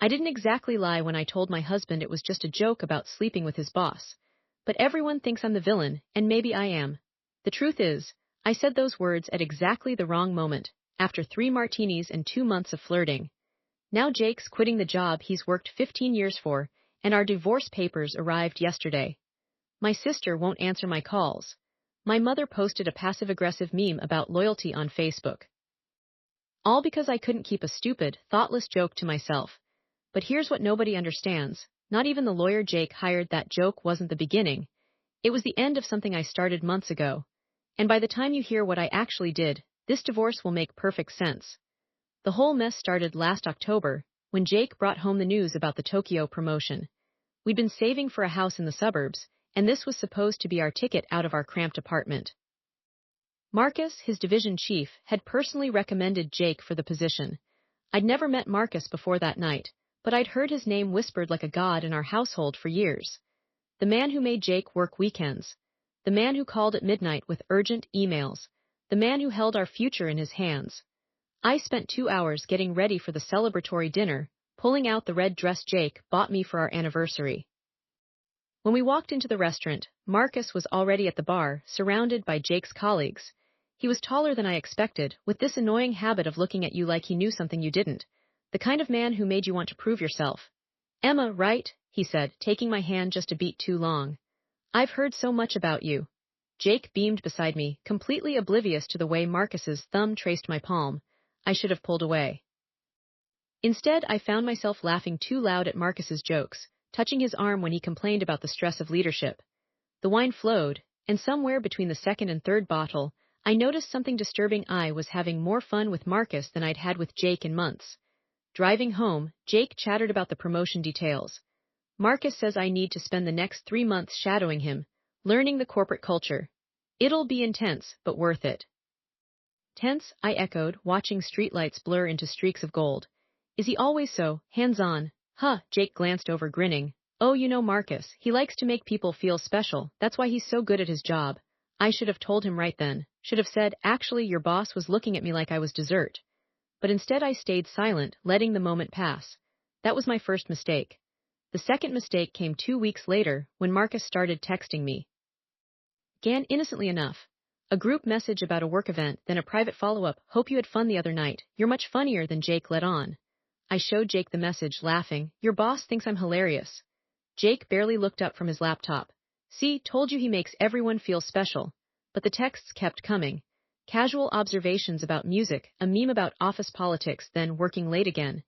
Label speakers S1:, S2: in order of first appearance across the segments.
S1: I didn't exactly lie when I told my husband it was just a joke about sleeping with his boss. But everyone thinks I'm the villain, and maybe I am. The truth is, I said those words at exactly the wrong moment, after 3 martinis and 2 months of flirting. Now Jake's quitting the job he's worked 15 years for, and our divorce papers arrived yesterday. My sister won't answer my calls. My mother posted a passive-aggressive meme about loyalty on Facebook. All because I couldn't keep a stupid, thoughtless joke to myself. But here's what nobody understands. Not even the lawyer Jake hired. That joke wasn't the beginning. It was the end of something I started months ago. And by the time you hear what I actually did, this divorce will make perfect sense. The whole mess started last October, when Jake brought home the news about the Tokyo promotion. We'd been saving for a house in the suburbs, and this was supposed to be our ticket out of our cramped apartment. Marcus, his division chief, had personally recommended Jake for the position. I'd never met Marcus before that night, but I'd heard his name whispered like a god in our household for years. The man who made Jake work weekends. The man who called at midnight with urgent emails. The man who held our future in his hands. I spent 2 hours getting ready for the celebratory dinner, pulling out the red dress Jake bought me for our anniversary. When we walked into the restaurant, Marcus was already at the bar, surrounded by Jake's colleagues. He was taller than I expected, with this annoying habit of looking at you like he knew something you didn't. The kind of man who made you want to prove yourself. Emma, right? He said, taking my hand just a beat too long. I've heard so much about you. Jake beamed beside me, completely oblivious to the way Marcus's thumb traced my palm. I should have pulled away. Instead, I found myself laughing too loud at Marcus's jokes, touching his arm when he complained about the stress of leadership. The wine flowed, and somewhere between the second and third bottle, I noticed something disturbing. I was having more fun with Marcus than I'd had with Jake in months. Driving home, Jake chattered about the promotion details. Marcus says I need to spend the next 3 months shadowing him, learning the corporate culture. It'll be intense, but worth it. Tense, I echoed, watching streetlights blur into streaks of gold. Is he always so hands-on? Huh, Jake glanced over, grinning. Oh, you know Marcus, he likes to make people feel special. That's why he's so good at his job. I should have told him right then. Should have said, actually, your boss was looking at me like I was dessert. But instead I stayed silent, letting the moment pass. That was my first mistake. The second mistake came 2 weeks later, when Marcus started texting me. Began innocently enough. A group message about a work event, then a private follow-up. Hope you had fun the other night. You're much funnier than Jake let on. I showed Jake the message, laughing. Your boss thinks I'm hilarious. Jake barely looked up from his laptop. See, told you he makes everyone feel special. But the texts kept coming. Casual observations about music, a meme about office politics, then working late again.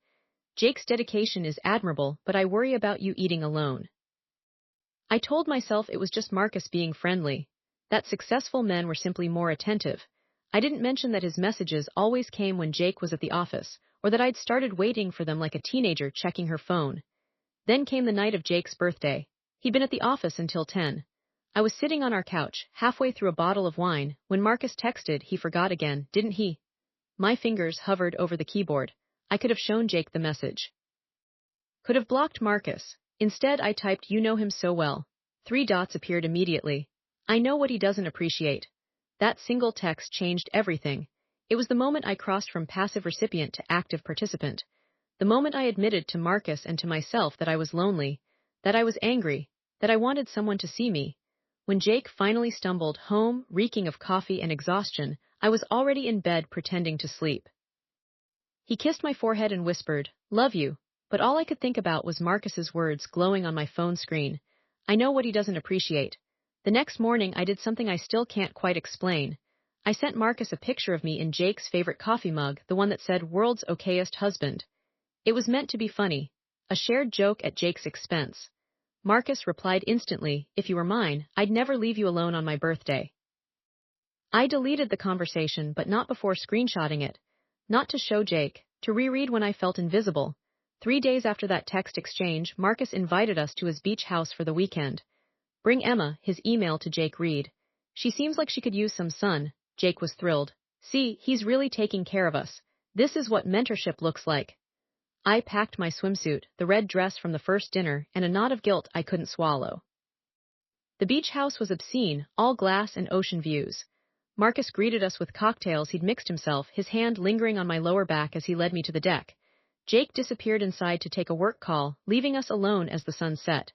S1: Jake's dedication is admirable, but I worry about you eating alone. I told myself it was just Marcus being friendly. That successful men were simply more attentive. I didn't mention that his messages always came when Jake was at the office, or that I'd started waiting for them like a teenager checking her phone. Then came the night of Jake's birthday. He'd been at the office until 10. I was sitting on our couch, halfway through a bottle of wine, when Marcus texted. He forgot again, didn't he? My fingers hovered over the keyboard. I could have shown Jake the message. Could have blocked Marcus. Instead, I typed, you know him so well. 3 dots appeared immediately. I know what he doesn't appreciate. That single text changed everything. It was the moment I crossed from passive recipient to active participant. The moment I admitted to Marcus and to myself that I was lonely, that I was angry, that I wanted someone to see me. When Jake finally stumbled home, reeking of coffee and exhaustion, I was already in bed pretending to sleep. He kissed my forehead and whispered, love you, but all I could think about was Marcus's words glowing on my phone screen. I know what he doesn't appreciate. The next morning I did something I still can't quite explain. I sent Marcus a picture of me in Jake's favorite coffee mug, the one that said world's okayest husband. It was meant to be funny, a shared joke at Jake's expense. Marcus replied instantly, if you were mine, I'd never leave you alone on my birthday. I deleted the conversation, but not before screenshotting it. Not to show Jake, to reread when I felt invisible. 3 days after that text exchange, Marcus invited us to his beach house for the weekend. Bring Emma, his email to Jake read. She seems like she could use some sun. Jake was thrilled. See, he's really taking care of us. This is what mentorship looks like. I packed my swimsuit, the red dress from the first dinner, and a knot of guilt I couldn't swallow. The beach house was obscene, all glass and ocean views. Marcus greeted us with cocktails he'd mixed himself, his hand lingering on my lower back as he led me to the deck. Jake disappeared inside to take a work call, leaving us alone as the sun set.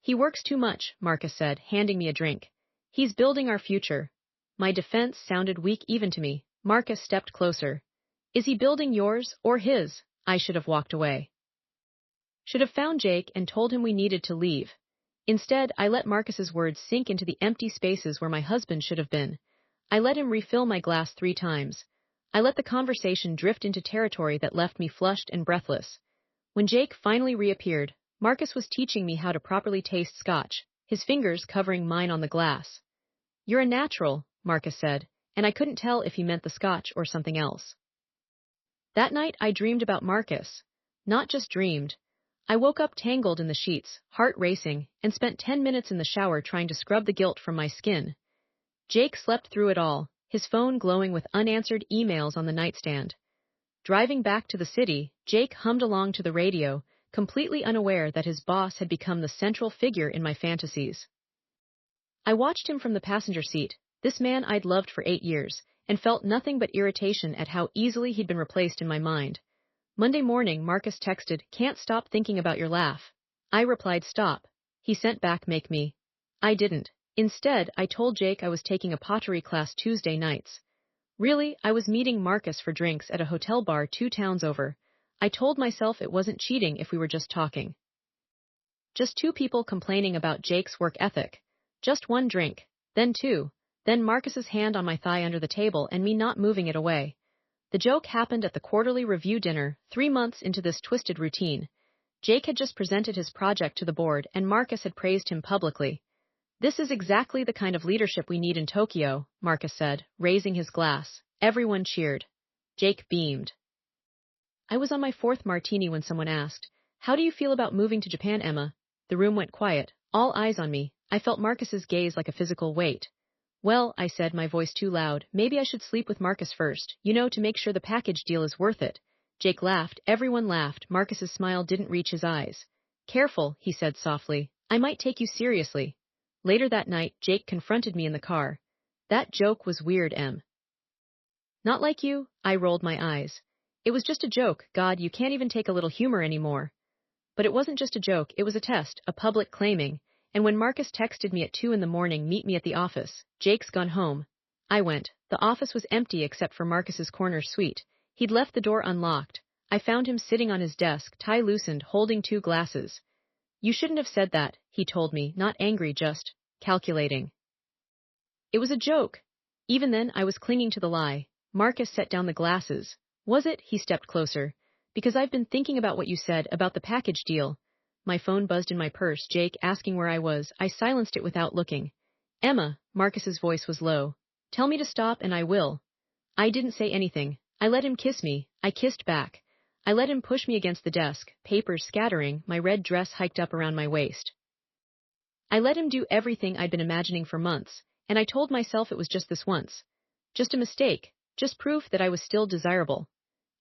S1: He works too much, Marcus said, handing me a drink. He's building our future. My defense sounded weak even to me. Marcus stepped closer. Is he building yours or his? I should have walked away. Should have found Jake and told him we needed to leave. Instead, I let Marcus's words sink into the empty spaces where my husband should have been. I let him refill my glass 3 times. I let the conversation drift into territory that left me flushed and breathless. When Jake finally reappeared, Marcus was teaching me how to properly taste scotch, his fingers covering mine on the glass. You're a natural, Marcus said, and I couldn't tell if he meant the scotch or something else. That night I dreamed about Marcus. Not just dreamed. I woke up tangled in the sheets, heart racing, and spent 10 minutes in the shower trying to scrub the guilt from my skin. Jake slept through it all, his phone glowing with unanswered emails on the nightstand. Driving back to the city, Jake hummed along to the radio, completely unaware that his boss had become the central figure in my fantasies. I watched him from the passenger seat, this man I'd loved for 8 years, and felt nothing but irritation at how easily he'd been replaced in my mind. Monday morning, Marcus texted, "Can't stop thinking about your laugh." I replied, "Stop." He sent back, "Make me." I didn't. Instead, I told Jake I was taking a pottery class Tuesday nights. Really, I was meeting Marcus for drinks at a hotel bar 2 towns over. I told myself it wasn't cheating if we were just talking. Just 2 people complaining about Jake's work ethic. Just 1 drink, then 2, then Marcus's hand on my thigh under the table and me not moving it away. The joke happened at the quarterly review dinner, 3 months into this twisted routine. Jake had just presented his project to the board and Marcus had praised him publicly. "This is exactly the kind of leadership we need in Tokyo," Marcus said, raising his glass. Everyone cheered. Jake beamed. I was on my 4th martini when someone asked, "How do you feel about moving to Japan, Emma?" The room went quiet, all eyes on me. I felt Marcus's gaze like a physical weight. "Well," I said, my voice too loud, "maybe I should sleep with Marcus first, to make sure the package deal is worth it." Jake laughed, everyone laughed, Marcus's smile didn't reach his eyes. "Careful," he said softly, "I might take you seriously." Later that night, Jake confronted me in the car. "That joke was weird, Em." "Not like you," I rolled my eyes. "It was just a joke, God, you can't even take a little humor anymore." But it wasn't just a joke, it was a test, a public claiming. And when Marcus texted me at 2 in the morning, "Meet me at the office. Jake's gone home." I went. The office was empty except for Marcus's corner suite. He'd left the door unlocked. I found him sitting on his desk, tie loosened, holding 2 glasses. "You shouldn't have said that," he told me, not angry, just calculating. It was a joke. Even then, I was clinging to the lie. Marcus set down the glasses. "Was it?" He stepped closer. "Because I've been thinking about what you said about the package deal." My phone buzzed in my purse, Jake asking where I was. I silenced it without looking. "Emma," Marcus's voice was low. "Tell me to stop and I will." I didn't say anything. I let him kiss me. I kissed back. I let him push me against the desk, papers scattering, my red dress hiked up around my waist. I let him do everything I'd been imagining for months, and I told myself it was just this once. Just a mistake, just proof that I was still desirable.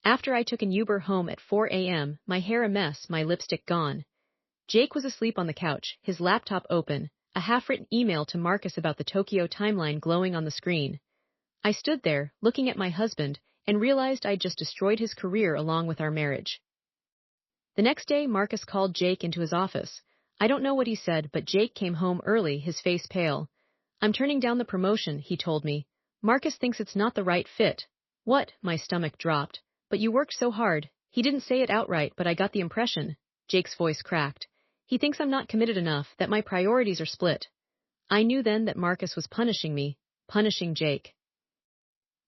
S1: After I took an Uber home at 4 a.m., my hair a mess, my lipstick gone. Jake was asleep on the couch, his laptop open, a half-written email to Marcus about the Tokyo timeline glowing on the screen. I stood there, looking at my husband, and realized I'd just destroyed his career along with our marriage. The next day, Marcus called Jake into his office. I don't know what he said, but Jake came home early, his face pale. "I'm turning down the promotion," he told me. "Marcus thinks it's not the right fit." "What?" My stomach dropped. "But you worked so hard." He didn't say it outright, but I got the impression. Jake's voice cracked. "He thinks I'm not committed enough, that my priorities are split." I knew then that Marcus was punishing me, punishing Jake.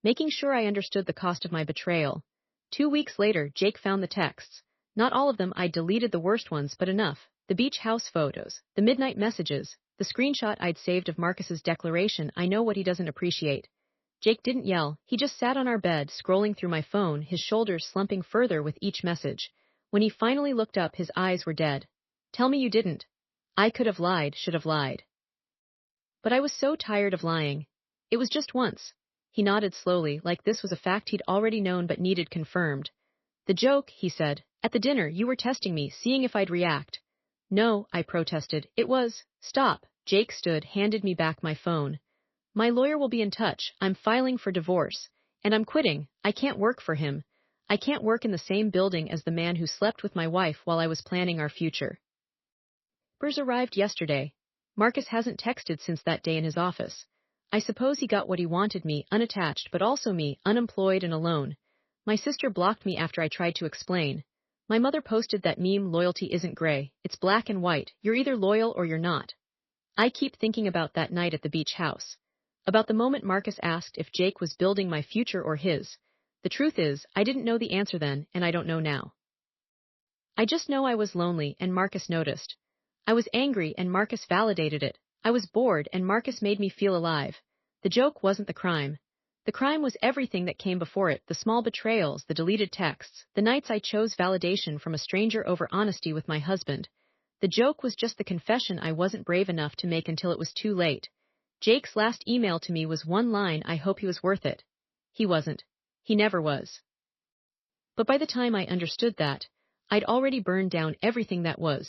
S1: Making sure I understood the cost of my betrayal. 2 weeks later, Jake found the texts. Not all of them, I deleted the worst ones, but enough. The beach house photos, the midnight messages, the screenshot I'd saved of Marcus's declaration, "I know what he doesn't appreciate." Jake didn't yell, he just sat on our bed, scrolling through my phone, his shoulders slumping further with each message. When he finally looked up, his eyes were dead. "Tell me you didn't." I could have lied, should have lied. But I was so tired of lying. "It was just once." He nodded slowly, like this was a fact he'd already known but needed confirmed. "The joke," he said. "At the dinner, you were testing me, seeing if I'd react." "No," I protested. "It was—" "Stop." Jake stood, handed me back my phone. "My lawyer will be in touch. I'm filing for divorce. And I'm quitting. I can't work for him." I can't work in the same building as the man who slept with my wife while I was planning our future. Papers arrived yesterday. Marcus hasn't texted since that day in his office. I suppose he got what he wanted, me, unattached, but also me, unemployed and alone. My sister blocked me after I tried to explain. My mother posted that meme, loyalty isn't gray, it's black and white, you're either loyal or you're not. I keep thinking about that night at the beach house. About the moment Marcus asked if Jake was building my future or his. The truth is, I didn't know the answer then, and I don't know now. I just know I was lonely, and Marcus noticed. I was angry, and Marcus validated it. I was bored, and Marcus made me feel alive. The joke wasn't the crime. The crime was everything that came before it, the small betrayals, the deleted texts, the nights I chose validation from a stranger over honesty with my husband. The joke was just the confession I wasn't brave enough to make until it was too late. Jake's last email to me was one line: I hope he was worth it. He wasn't. He never was. But by the time I understood that, I'd already burned down everything that was.